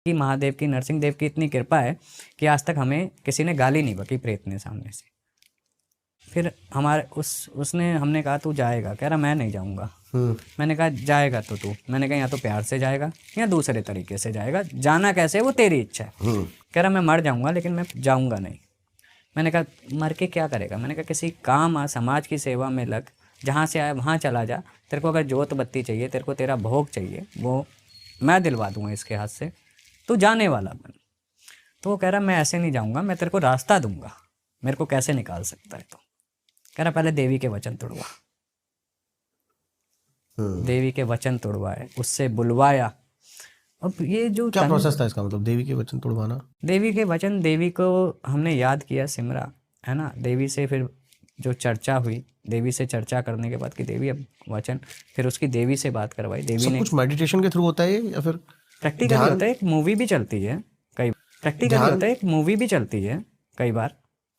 कि महादेव की, नरसिंह देव की इतनी कृपा है कि आज तक हमें किसी ने गाली नहीं बकी प्रेत ने सामने से। फिर हमारे उसने हमने कहा तू जाएगा, कह रहा मैं नहीं जाऊंगा। मैंने कहा जाएगा तो तू, मैंने कहा या तो प्यार से जाएगा या दूसरे तरीके से जाएगा, जाना कैसे वो तेरी इच्छा है। कह रहा मैं मर जाऊंगा लेकिन मैं जाऊंगा नहीं। मैंने कहा मर के क्या करेगा, मैंने कहा किसी काम आ, समाज की सेवा में लग, जहाँ से आया वहाँ चला जा। तेरे को अगर जोत बत्ती चाहिए, तेरे को तेरा भोग चाहिए, वो मैं दिलवा दूंगा इसके हाथ से, तू जाने वाला बन। तो वो कह रहा मैं ऐसे नहीं जाऊंगा, मैं तेरे को रास्ता दूंगा, मेरे को कैसे निकाल सकता है। तो कह रहा पहले देवी के वचन तोड़वा। देवी के वचन तोड़वाए, उससे बुलवाया। अब ये जो क्या प्रोसेस था इसका, मतलब देवी के वचन तोड़वाना? देवी के वचन, देवी को हमने याद किया, सिमरा, है ना। देवी से फिर जो चर्चा हुई, देवी से चर्चा करने के बाद कि देवी अब वचन, फिर उसकी देवी से बात करवाई। देवी सब ने कुछ मेडिटेशन के थ्रू होता है या फिर प्रैक्टिकली होता है। एक मूवी भी चलती है कई, प्रैक्टिकली होता है, एक मूवी भी चलती है कई बार।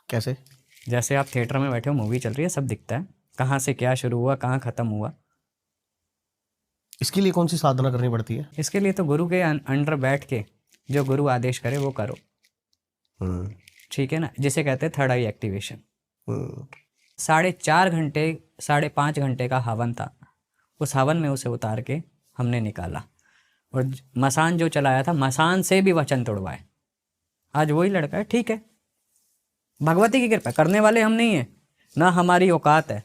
कैसे? जैसे आप थिएटर में बैठे हो, मूवी चल रही है, सब दिखता है, कहाँ से क्या शुरू हुआ, कहाँ ख़त्म हुआ। इसके लिए कौन सी साधना करनी पड़ती है? इसके लिए तो गुरु के अंडर बैठ के जो गुरु आदेश करे वो करो, ठीक है ना, जिसे कहते हैं थर्ड आई एक्टिवेशन। 4.5 घंटे 5.5 घंटे का हवन था, उस हवन में उसे उतार के हमने निकाला। और मसान जो चलाया था, मसान से भी वचन तोड़वाए। आज वही लड़का है, ठीक है, भगवती की कृपा, करने वाले हम नहीं हैं, ना हमारी औकात है।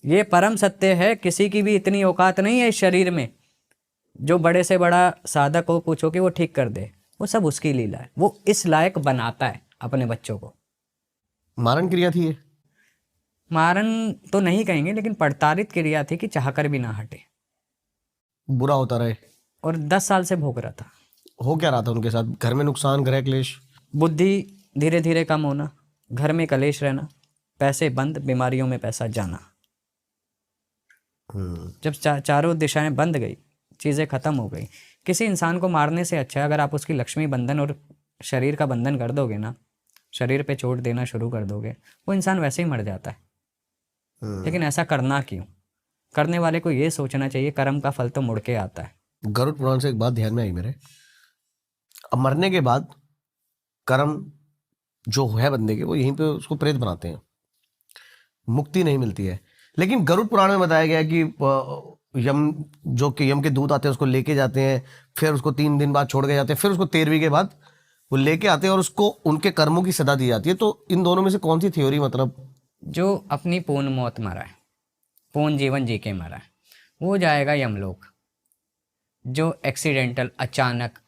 ये परम सत्य है, किसी की भी इतनी औकात नहीं है इस शरीर में। जो बड़े से बड़ा साधक को पूछो कि वो ठीक कर दे, वो सब उसकी लीला है। वो इस लायक बनाता है अपने बच्चों को। मारण क्रिया थी ये? मारन तो नहीं कहेंगे, लेकिन प्रताड़ित क्रिया थी कि चाहकर भी ना हटे, बुरा होता रहे। और 10 साल से भोग रहा था। हो क्या रहा था उनके साथ? घर में नुकसान, गृह क्लेश, बुद्धि धीरे धीरे कम होना, घर में कलेश रहना, पैसे बंद, बीमारियों में पैसा जाना। जब चारों दिशाएं बंद गई, चीज़ें ख़त्म हो गई। किसी इंसान को मारने से अच्छा है अगर आप उसकी लक्ष्मी बंधन और शरीर का बंधन कर दोगे ना, शरीर पे चोट देना शुरू कर दोगे, वो इंसान वैसे ही मर जाता है। लेकिन ऐसा करना क्यों? करने वाले को ये सोचना चाहिए कर्म का फल तो मुड़ के आता है। गरुड़ पुराण से एक बात ध्यान में आई मेरे। अब मरने के बाद कर्म जो है बंदे के, वो यहीं पे उसको प्रेत बनाते हैं, मुक्ति नहीं मिलती है। लेकिन गरुड़ पुराण में बताया गया है कि यम के दूत आते हैं, उसको लेके जाते हैं, फिर उसको 3 दिन बाद छोड़ के जाते हैं, फिर उसको 13वीं के बाद वो लेके आते हैं और उसको उनके कर्मों की सजा दी जाती है। तो इन दोनों में से कौन सी थ्योरी, मतलब? जो अपनी पूर्ण मौत मरा है, पूर्ण जीवन जी के मरा है, वो जाएगा यमलोक। जो एक्सीडेंटल, अचानक